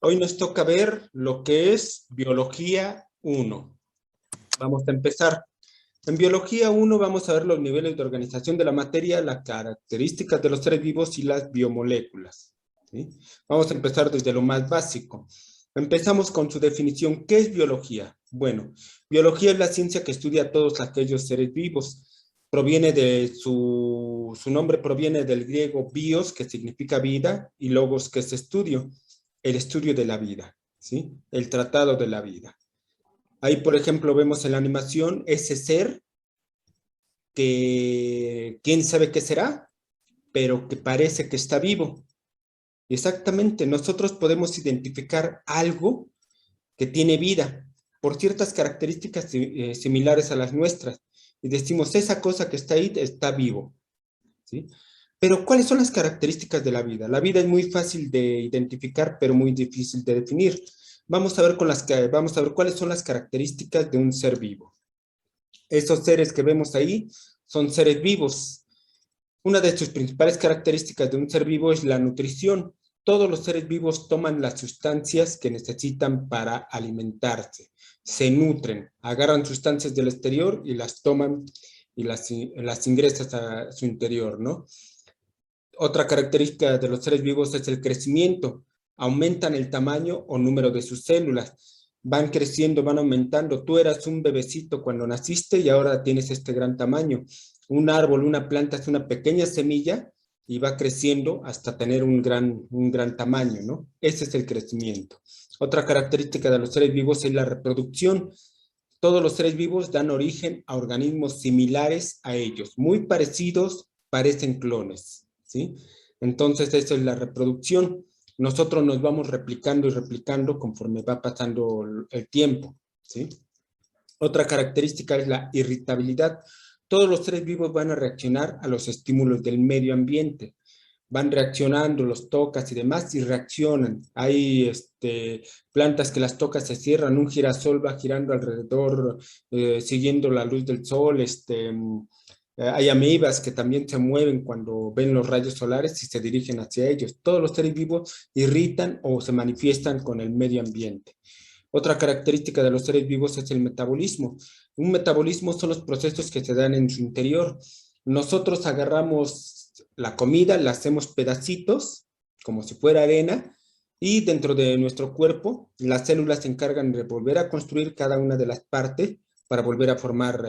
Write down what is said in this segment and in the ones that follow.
Hoy nos toca ver lo que es Biología 1. Vamos a empezar. En Biología 1 vamos a ver los niveles de organización de la materia, las características de los seres vivos y las biomoléculas. ¿Sí? Vamos a empezar desde lo más básico. Empezamos con su definición. ¿Qué es biología? Bueno, biología es la ciencia que estudia a todos aquellos seres vivos. Proviene de su nombre proviene del griego bios, que significa vida, y logos, que es estudio. El estudio de la vida, ¿sí? El tratado de la vida. Ahí, por ejemplo, vemos en la animación ese ser que quién sabe qué será, pero que parece que está vivo. Exactamente, nosotros podemos identificar algo que tiene vida por ciertas características similares a las nuestras y decimos, esa cosa que está ahí está vivo, ¿sí? Pero, ¿cuáles son las características de la vida? La vida es muy fácil de identificar, pero muy difícil de definir. Vamos a ver cuáles son las características de un ser vivo. Esos seres que vemos ahí son seres vivos. Una de sus principales características de un ser vivo es la nutrición. Todos los seres vivos toman las sustancias que necesitan para alimentarse. Se nutren, agarran sustancias del exterior y las toman y las ingresan a su interior, ¿no? Otra característica de los seres vivos es el crecimiento. Aumentan el tamaño o número de sus células. Van creciendo, van aumentando. Tú eras un bebecito cuando naciste y ahora tienes este gran tamaño. Un árbol, una planta es una pequeña semilla y va creciendo hasta tener un gran tamaño, ¿no? Ese es el crecimiento. Otra característica de los seres vivos es la reproducción. Todos los seres vivos dan origen a organismos similares a ellos, muy parecidos, parecen clones, ¿sí? Entonces, eso es la reproducción. Nosotros nos vamos replicando y replicando conforme va pasando el tiempo, ¿sí? Otra característica es la irritabilidad. Todos los seres vivos van a reaccionar a los estímulos del medio ambiente. Van reaccionando, los tocas y demás, y reaccionan. Hay plantas que las tocas se cierran, un girasol va girando alrededor, siguiendo la luz del sol, hay amebas que también se mueven cuando ven los rayos solares y se dirigen hacia ellos. Todos los seres vivos irritan o se manifiestan con el medio ambiente. Otra característica de los seres vivos es el metabolismo. Un metabolismo son los procesos que se dan en su interior. Nosotros agarramos la comida, la hacemos pedacitos, como si fuera arena, y dentro de nuestro cuerpo, las células se encargan de volver a construir cada una de las partes para volver a formar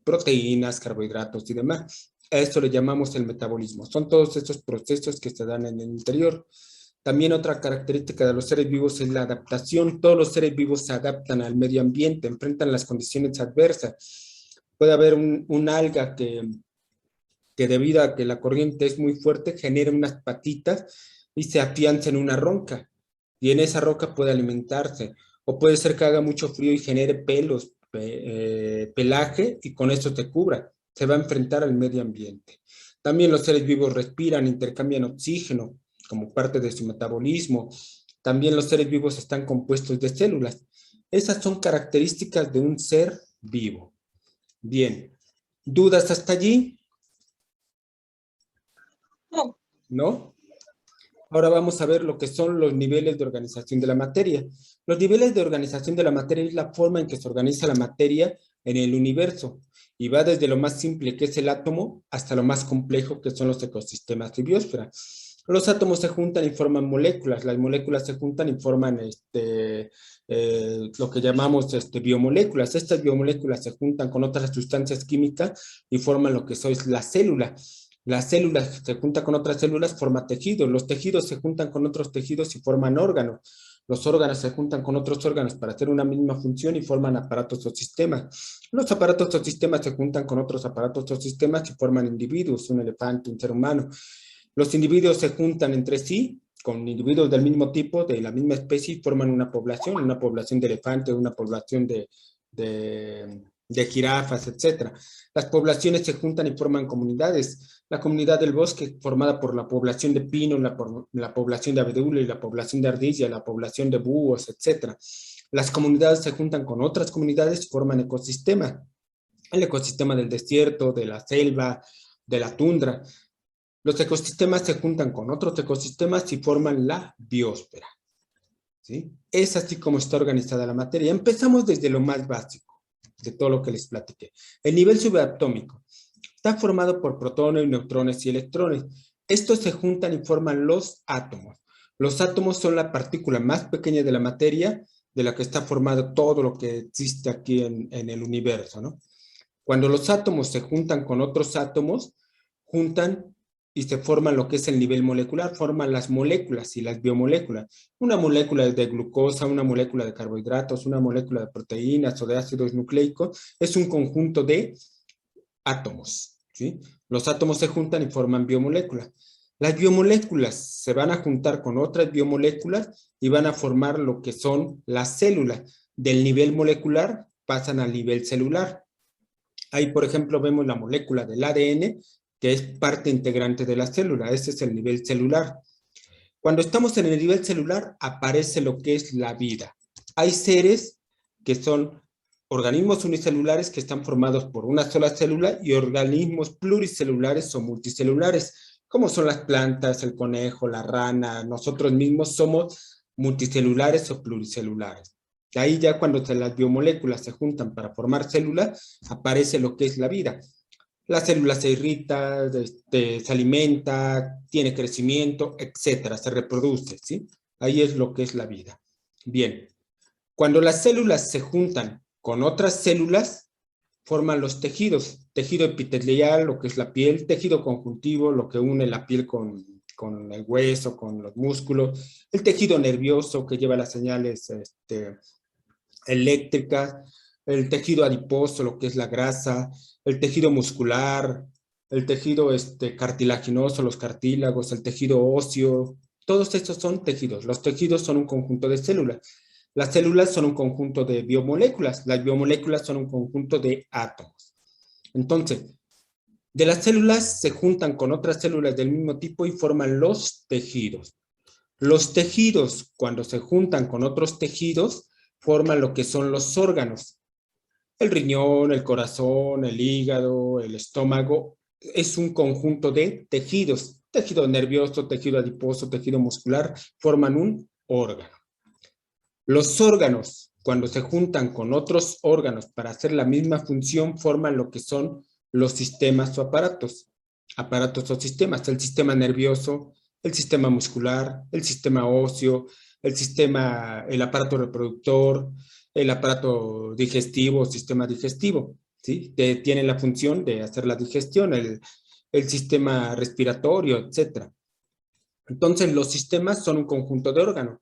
proteínas, carbohidratos y demás. A esto le llamamos el metabolismo. Son todos estos procesos que se dan en el interior. También otra característica de los seres vivos es la adaptación. Todos los seres vivos se adaptan al medio ambiente, enfrentan las condiciones adversas. Puede haber un alga que debido a que la corriente es muy fuerte, genera unas patitas y se afianza en una roca. Y en esa roca puede alimentarse. O puede ser que haga mucho frío y genere pelos, pelaje, y con eso te cubra. Se va a enfrentar al medio ambiente. También los seres vivos respiran, intercambian oxígeno como parte de su metabolismo. También los seres vivos están compuestos de células. Esas son características de un ser vivo. Bien, ¿dudas hasta allí? No. ¿No? Ahora vamos a ver lo que son los niveles de organización de la materia. Los niveles de organización de la materia es la forma en que se organiza la materia en el universo y va desde lo más simple, que es el átomo, hasta lo más complejo, que son los ecosistemas y biosfera. Los átomos se juntan y forman moléculas, las moléculas se juntan y forman lo que llamamos biomoléculas. Estas biomoléculas se juntan con otras sustancias químicas y forman lo que es la célula. Las células se juntan con otras células, forman tejidos. Los tejidos se juntan con otros tejidos y forman órganos. Los órganos se juntan con otros órganos para hacer una misma función y forman aparatos o sistemas. Los aparatos o sistemas se juntan con otros aparatos o sistemas y forman individuos, un elefante, un ser humano. Los individuos se juntan entre sí, con individuos del mismo tipo, de la misma especie, y forman una población de elefantes, una población de jirafas, etc. Las poblaciones se juntan y forman comunidades. La comunidad del bosque, formada por la población de pino, la población de abedul y la población de ardilla, la población de búhos, etc. Las comunidades se juntan con otras comunidades y forman ecosistemas. El ecosistema del desierto, de la selva, de la tundra. Los ecosistemas se juntan con otros ecosistemas y forman la biosfera. ¿sí? Es así como está organizada la materia. Empezamos desde lo más básico, de todo lo que les platiqué. El nivel subatómico está formado por protones, neutrones y electrones. Estos se juntan y forman los átomos. Los átomos son la partícula más pequeña de la materia de la que está formado todo lo que existe aquí en el universo, ¿no? Cuando los átomos se juntan con otros átomos, juntan y se forman lo que es el nivel molecular, forman las moléculas y las biomoléculas. Una molécula de glucosa, una molécula de carbohidratos, una molécula de proteínas o de ácidos nucleicos, es un conjunto de átomos, ¿sí? Los átomos se juntan y forman biomoléculas. Las biomoléculas se van a juntar con otras biomoléculas y van a formar lo que son las células. Del nivel molecular pasan al nivel celular. Ahí, por ejemplo, vemos la molécula del ADN, que es parte integrante de la célula. Ese es el nivel celular. Cuando estamos en el nivel celular, aparece lo que es la vida. Hay seres que son organismos unicelulares que están formados por una sola célula y organismos pluricelulares o multicelulares, como son las plantas, el conejo, la rana. Nosotros mismos somos multicelulares o pluricelulares. Ahí ya cuando las biomoléculas se juntan para formar células, aparece lo que es la vida. La célula se irrita, se alimenta, tiene crecimiento, etcétera, se reproduce, ¿sí? Ahí es lo que es la vida. Bien, cuando las células se juntan con otras células, forman los tejidos. Tejido epitelial, lo que es la piel, tejido conjuntivo, lo que une la piel con el hueso, con los músculos, el tejido nervioso que lleva las señales eléctricas, el tejido adiposo, lo que es la grasa, el tejido muscular, el tejido cartilaginoso, los cartílagos, el tejido óseo, todos estos son tejidos. Los tejidos son un conjunto de células. Las células son un conjunto de biomoléculas. Las biomoléculas son un conjunto de átomos. Entonces, de las células se juntan con otras células del mismo tipo y forman los tejidos. Los tejidos, cuando se juntan con otros tejidos, forman lo que son los órganos. El riñón, el corazón, el hígado, el estómago, es un conjunto de tejidos. Tejido nervioso, tejido adiposo, tejido muscular, forman un órgano. Los órganos, cuando se juntan con otros órganos para hacer la misma función, forman lo que son los sistemas o aparatos. Aparatos o sistemas, el sistema nervioso, el sistema muscular, el sistema óseo, el aparato reproductor, el aparato digestivo, sistema digestivo, ¿sí? Tienen la función de hacer la digestión, el sistema respiratorio, etc. Entonces, los sistemas son un conjunto de órganos.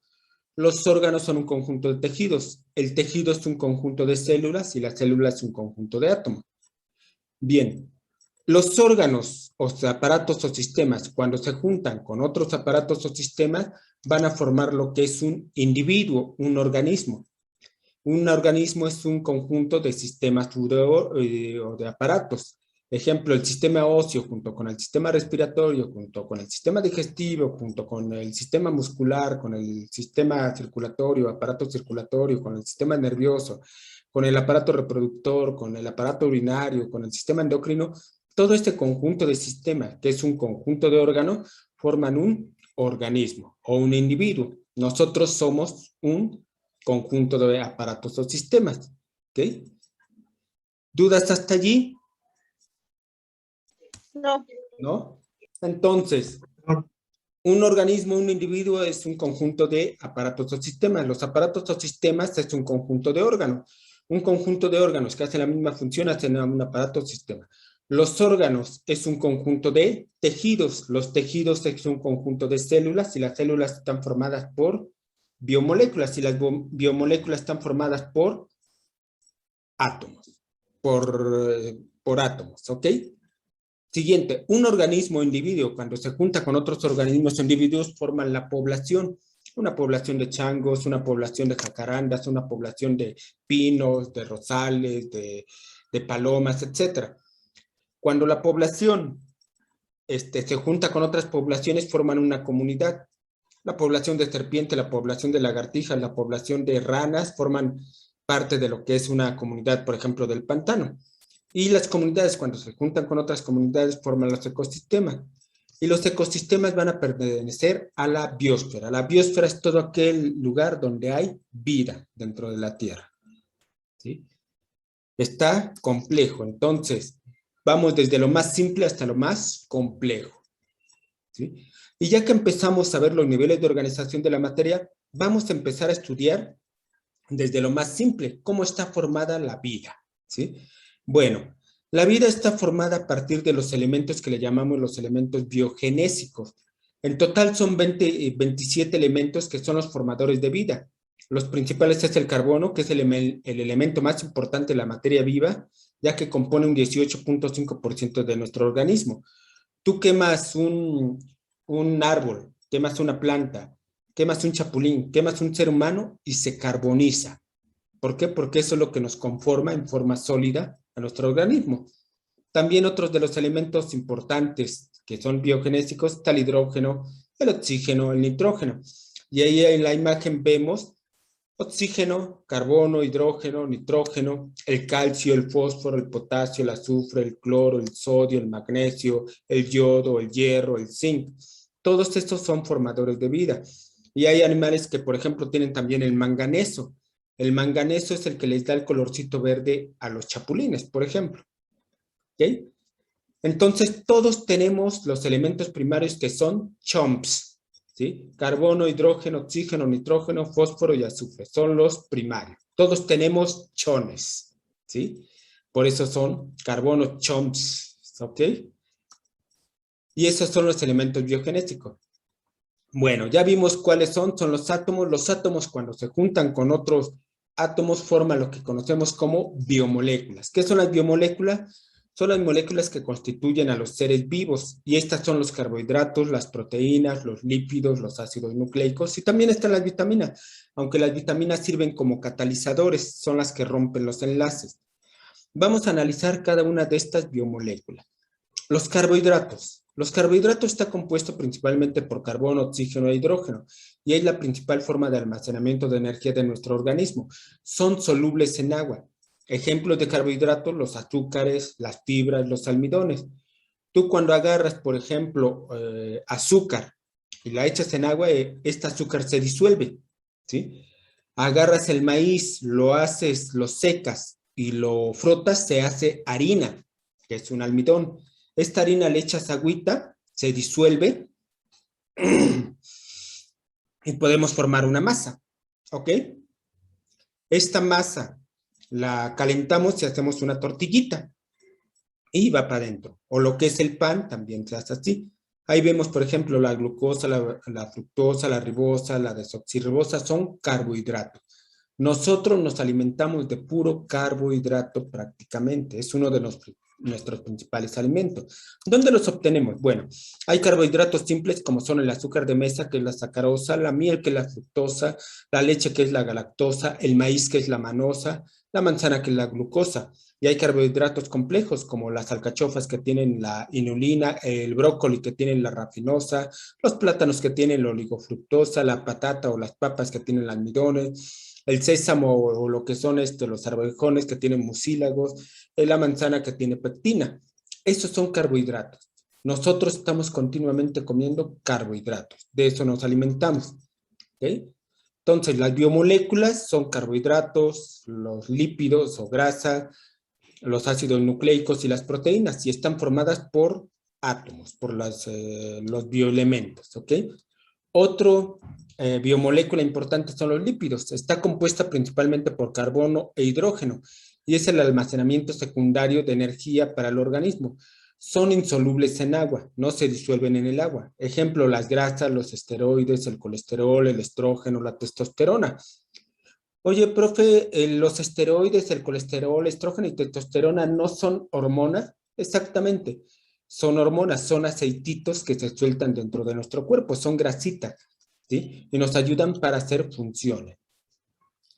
Los órganos son un conjunto de tejidos. El tejido es un conjunto de células y la célula es un conjunto de átomos. Bien, los órganos o aparatos o sistemas, cuando se juntan con otros aparatos o sistemas, van a formar lo que es un individuo, un organismo. Un organismo es un conjunto de sistemas o de aparatos. Ejemplo, el sistema óseo junto con el sistema respiratorio, junto con el sistema digestivo, junto con el sistema muscular, con el sistema circulatorio, aparato circulatorio, con el sistema nervioso, con el aparato reproductor, con el aparato urinario, con el sistema endocrino, todo este conjunto de sistemas, que es un conjunto de órganos, forman un organismo o un individuo. Nosotros somos un conjunto de aparatos o sistemas. ¿Ok? ¿Dudas hasta allí? No. ¿No? Entonces, un organismo, un individuo es un conjunto de aparatos o sistemas. Los aparatos o sistemas es un conjunto de órganos. Un conjunto de órganos que hacen la misma función hacen un aparato o sistema. Los órganos es un conjunto de tejidos. Los tejidos es un conjunto de células y las células están formadas por biomoléculas y las biomoléculas están formadas por átomos, por átomos, ¿ok? Siguiente, un organismo o individuo, cuando se junta con otros organismos o individuos, forman la población. Una población de changos, una población de jacarandas, una población de pinos, de rosales, de palomas, etc. Cuando la población se junta con otras poblaciones, forman una comunidad. La población de serpiente, la población de lagartijas, la población de ranas forman parte de lo que es una comunidad, por ejemplo, del pantano. Y las comunidades, cuando se juntan con otras comunidades, forman los ecosistemas. Y los ecosistemas van a pertenecer a la biosfera. La biosfera es todo aquel lugar donde hay vida dentro de la Tierra, ¿sí? Está complejo, entonces vamos desde lo más simple hasta lo más complejo, ¿sí? Y ya que empezamos a ver los niveles de organización de la materia, vamos a empezar a estudiar desde lo más simple, cómo está formada la vida, ¿sí? Bueno, la vida está formada a partir de los elementos que le llamamos los elementos biogenésicos. En total son 27 elementos que son los formadores de vida. Los principales es el carbono, que es el elemento más importante de la materia viva, ya que compone un 18.5% de nuestro organismo. Tú quemas un árbol, quemas una planta, quemas un chapulín, quemas un ser humano y se carboniza. ¿Por qué? Porque eso es lo que nos conforma en forma sólida a nuestro organismo. También otros de los elementos importantes que son biogenésicos está el hidrógeno, el oxígeno, el nitrógeno. Y ahí en la imagen vemos oxígeno, carbono, hidrógeno, nitrógeno, el calcio, el fósforo, el potasio, el azufre, el cloro, el sodio, el magnesio, el yodo, el hierro, el zinc. Todos estos son formadores de vida. Y hay animales que, por ejemplo, tienen también el manganeso. El manganeso es el que les da el colorcito verde a los chapulines, por ejemplo. ¿Okay? Entonces, todos tenemos los elementos primarios que son chomps, ¿sí? Carbono, hidrógeno, oxígeno, nitrógeno, fósforo y azufre. Son los primarios. Todos tenemos chones, ¿sí? Por eso son carbono chomps, ¿ok? Y esos son los elementos biogenéticos. Bueno, ya vimos cuáles son. Son los átomos. Los átomos, cuando se juntan con otros átomos, forman lo que conocemos como biomoléculas. ¿Qué son las biomoléculas? Son las moléculas que constituyen a los seres vivos, y estas son los carbohidratos, las proteínas, los lípidos, los ácidos nucleicos, y también están las vitaminas, aunque las vitaminas sirven como catalizadores, son las que rompen los enlaces. Vamos a analizar cada una de estas biomoléculas. Los carbohidratos. Los carbohidratos están compuestos principalmente por carbono, oxígeno e hidrógeno, y es la principal forma de almacenamiento de energía de nuestro organismo. Son solubles en agua. Ejemplos de carbohidratos: los azúcares, las fibras, los almidones. Tú cuando agarras, por ejemplo, azúcar y la echas en agua, este azúcar se disuelve, ¿sí? Agarras el maíz, lo haces, lo secas y lo frotas, se hace harina, que es un almidón. Esta harina le echas agüita, se disuelve y podemos formar una masa, ¿ok? Esta masa la calentamos y hacemos una tortillita y va para adentro. O lo que es el pan también se hace así. Ahí vemos, por ejemplo, la glucosa, la fructosa, la ribosa, la desoxirribosa, son carbohidratos. Nosotros nos alimentamos de puro carbohidrato prácticamente. Es uno de nuestros principales alimentos. ¿Dónde los obtenemos? Bueno, hay carbohidratos simples como son el azúcar de mesa, que es la sacarosa, la miel, que es la fructosa, la leche, que es la galactosa, el maíz, que es la manosa, la manzana, que es la glucosa. Y hay carbohidratos complejos como las alcachofas, que tienen la inulina, el brócoli, que tienen la rafinosa, los plátanos, que tienen la oligofructosa, la patata o las papas, que tienen almidones, el sésamo o lo que son los arvejones, que tienen mucílagos, la manzana, que tiene pectina. Esos son carbohidratos. Nosotros estamos continuamente comiendo carbohidratos, de eso nos alimentamos, ¿ok? Entonces, las biomoléculas son carbohidratos, los lípidos o grasa, los ácidos nucleicos y las proteínas, y están formadas por átomos, por los bioelementos, ¿ok? Otro biomolécula importante son los lípidos. Está compuesta principalmente por carbono e hidrógeno, y es el almacenamiento secundario de energía para el organismo. Son insolubles en agua, no se disuelven en el agua. Ejemplo: las grasas, los esteroides, el colesterol, el estrógeno, la testosterona. Oye, profe, los esteroides, el colesterol, estrógeno y testosterona no son hormonas. Exactamente, son hormonas, son aceititos que se sueltan dentro de nuestro cuerpo, son grasitas, ¿sí? Y nos ayudan para hacer funciones.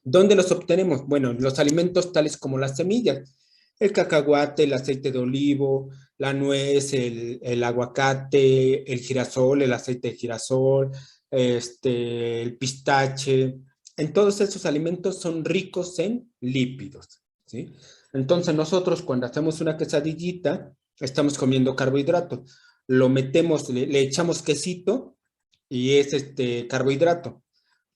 ¿Dónde los obtenemos? Bueno, los alimentos tales como las semillas, el cacahuate, el aceite de olivo, la nuez, el aguacate, el girasol, el aceite de girasol, el pistache. En todos esos alimentos son ricos en lípidos, ¿sí? Entonces nosotros, cuando hacemos una quesadillita, estamos comiendo carbohidratos. lo metemos, le echamos quesito y es carbohidrato.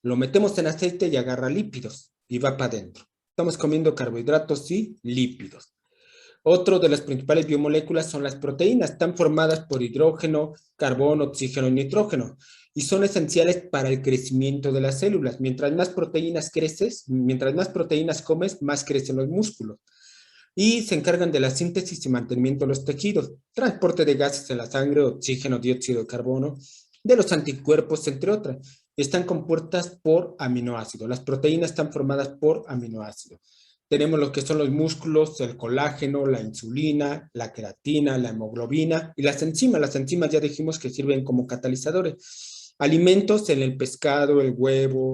Lo metemos en aceite y agarra lípidos y va para adentro. Estamos comiendo carbohidratos y lípidos. Otro de las principales biomoléculas son las proteínas. Están formadas por hidrógeno, carbono, oxígeno y nitrógeno y son esenciales para el crecimiento de las células. Mientras más proteínas creces, mientras más proteínas comes, más crecen los músculos. Y se encargan de la síntesis y mantenimiento de los tejidos, transporte de gases en la sangre, oxígeno, dióxido de carbono, de los anticuerpos, entre otras. Están compuestas por aminoácidos. Las proteínas están formadas por aminoácidos. Tenemos lo que son los músculos, el colágeno, la insulina, la queratina, la hemoglobina y las enzimas. Las enzimas ya dijimos que sirven como catalizadores. Alimentos en el pescado, el huevo,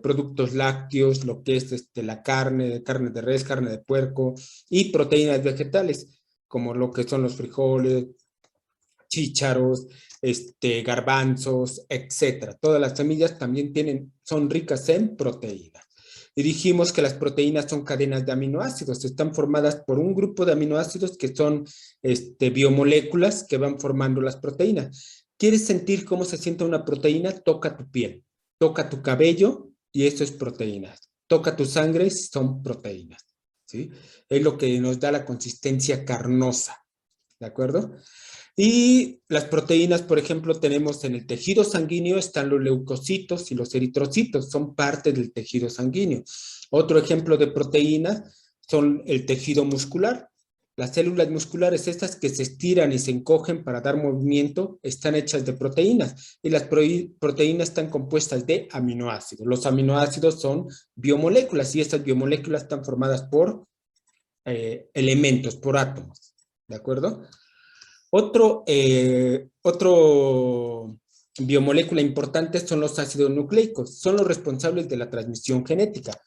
productos lácteos, lo que es la carne, carne de res, carne de puerco y proteínas vegetales, como lo que son los frijoles, chícharos, garbanzos, etcétera. Todas las semillas también son ricas en proteínas. Y dijimos que las proteínas son cadenas de aminoácidos, están formadas por un grupo de aminoácidos que son biomoléculas que van formando las proteínas. ¿Quieres sentir cómo se siente una proteína? Toca tu piel, toca tu cabello y eso es proteínas. Toca tu sangre, son proteínas. ¿Sí? Es lo que nos da la consistencia carnosa. ¿De acuerdo? Y las proteínas, por ejemplo, tenemos en el tejido sanguíneo, están los leucocitos y los eritrocitos, son parte del tejido sanguíneo. Otro ejemplo de proteínas son el tejido muscular. Las células musculares, estas que se estiran y se encogen para dar movimiento, están hechas de proteínas. Y las proteínas están compuestas de aminoácidos. Los aminoácidos son biomoléculas y estas biomoléculas están formadas por elementos, por átomos. ¿De acuerdo? Otro biomolécula importante son los ácidos nucleicos. Son los responsables de la transmisión genética.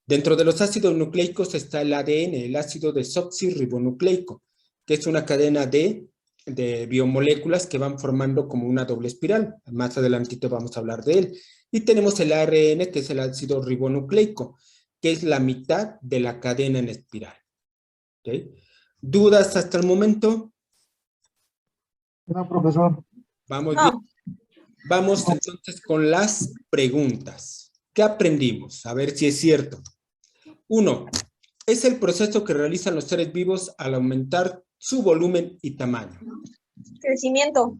Dentro de los ácidos nucleicos está el ADN, el ácido desoxirribonucleico, que es una cadena de biomoléculas que van formando como una doble espiral. Más adelantito vamos a hablar de él. Y tenemos el ARN, que es el ácido ribonucleico, que es la mitad de la cadena en espiral. ¿Okay? ¿Dudas hasta el momento? No, profesor. Vamos bien. Vamos entonces con las preguntas. ¿Qué aprendimos? A ver si es cierto. 1. Es el proceso que realizan los seres vivos al aumentar su volumen y tamaño. Crecimiento.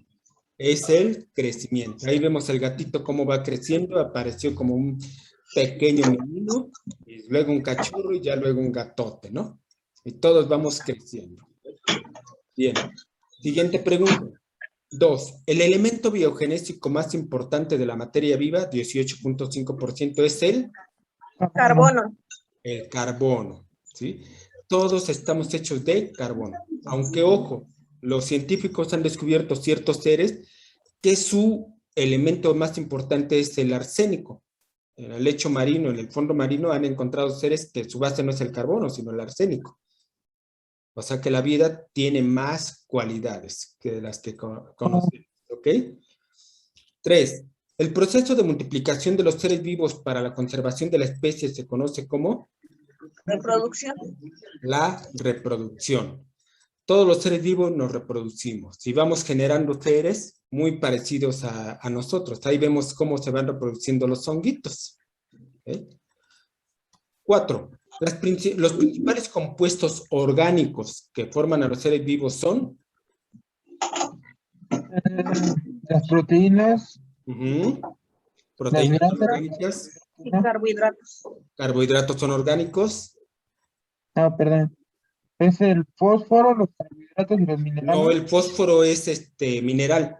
Es el crecimiento. Ahí vemos el gatito cómo va creciendo. Apareció como un pequeño menino, y luego un cachorro y ya luego un gatote, ¿no? Y todos vamos creciendo. Bien. Siguiente pregunta. 2. El elemento biogenésico más importante de la materia viva, 18.5%, es el Carbono. carbono. ¿Sí? Todos estamos hechos de carbono. Aunque, ojo, los científicos han descubierto ciertos seres que su elemento más importante es el arsénico. En el lecho marino, en el fondo marino, han encontrado seres que su base no es el carbono, sino el arsénico. O sea que la vida tiene más cualidades que las que conocemos, ¿ok? 3. El proceso de multiplicación de los seres vivos para la conservación de la especie se conoce como Reproducción. la reproducción. Todos los seres vivos nos reproducimos y vamos generando seres muy parecidos a nosotros. Ahí vemos cómo se van reproduciendo los honguitos. ¿Okay? 4. Los principales compuestos orgánicos que forman a los seres vivos son Las proteínas, proteínas las orgánicas, Y carbohidratos. carbohidratos son orgánicos. no, perdón. Es el fósforo, los carbohidratos y los No, minerales. el fósforo es mineral.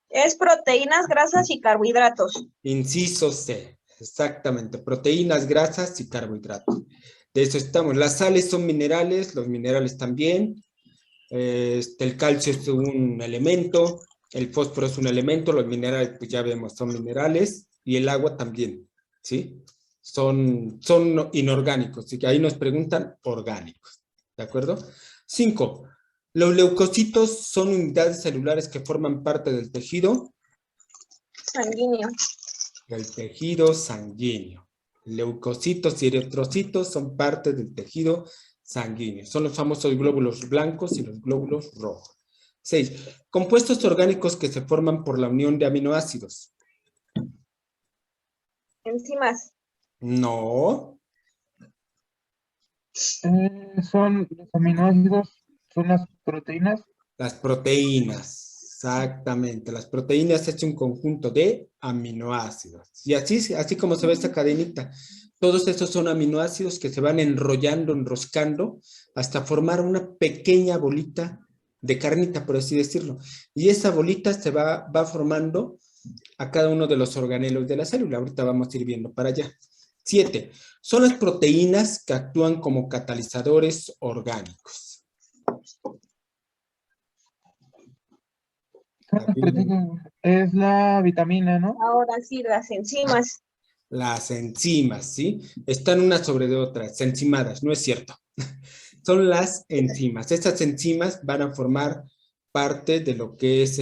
Es proteínas, grasas y carbohidratos. Inciso C. Exactamente. Proteínas, grasas y carbohidratos. De eso estamos. Las sales son minerales, los minerales también. El calcio es un elemento, el fósforo es un elemento, los minerales, pues ya vemos, son minerales, y el agua también, ¿sí? Son inorgánicos, así que ahí nos preguntan orgánicos, ¿de acuerdo? 5. Los leucocitos son unidades celulares que forman parte del tejido. Sanguíneo. Del tejido sanguíneo. Leucocitos y eritrocitos son parte del tejido sanguíneo. Son los famosos glóbulos blancos y los glóbulos rojos. 6. Compuestos orgánicos que se forman por la unión de aminoácidos. Enzimas. No. Son los aminoácidos, son las proteínas. Las proteínas, exactamente. Las proteínas es un conjunto de aminoácidos. Y así como se ve esta cadenita, todos estos son aminoácidos que se van enrollando, enroscando, hasta formar una pequeña bolita de carnita, por así decirlo. Y esa bolita se va formando a cada uno de los organelos de la célula. Ahorita vamos a ir viendo para allá. 7. Son las proteínas que actúan como catalizadores orgánicos. Es la vitamina, ¿no? Ahora sí, las enzimas. Las enzimas, ¿sí? Están unas sobre de otras, enzimadas, no es cierto. Son las enzimas. Estas enzimas van a formar parte de lo que es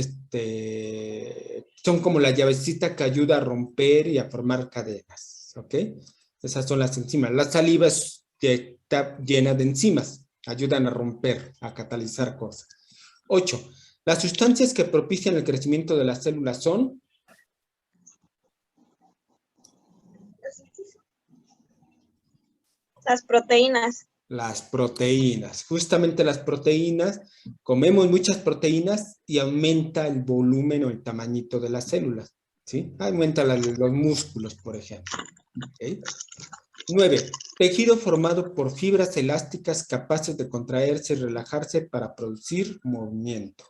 son como la llavecita que ayuda a romper y a formar cadenas, ¿ok? Esas son las enzimas. La saliva está llena de enzimas, ayudan a romper, a catalizar cosas. 8. Las sustancias que propician el crecimiento de las células son... Las proteínas. Las proteínas. Justamente las proteínas, comemos muchas proteínas y aumenta el volumen o el tamañito de las células, ¿sí? Aumenta los músculos, por ejemplo. ¿Okay? 9. Tejido formado por fibras elásticas capaces de contraerse y relajarse para producir movimiento.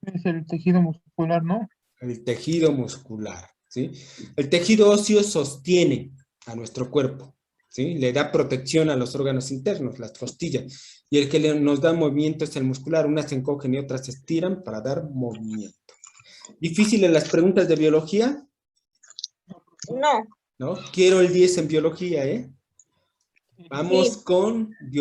Es el tejido muscular, ¿no? El tejido muscular, ¿sí? El tejido óseo sostiene a nuestro cuerpo, ¿sí? Le da protección a los órganos internos, las costillas. Y el que nos da movimiento es el muscular. Unas se encogen y otras se estiran para dar movimiento. ¿Difíciles las preguntas de biología? No. ¿No? Quiero el 10 en biología, ¿eh? Vamos Sí. con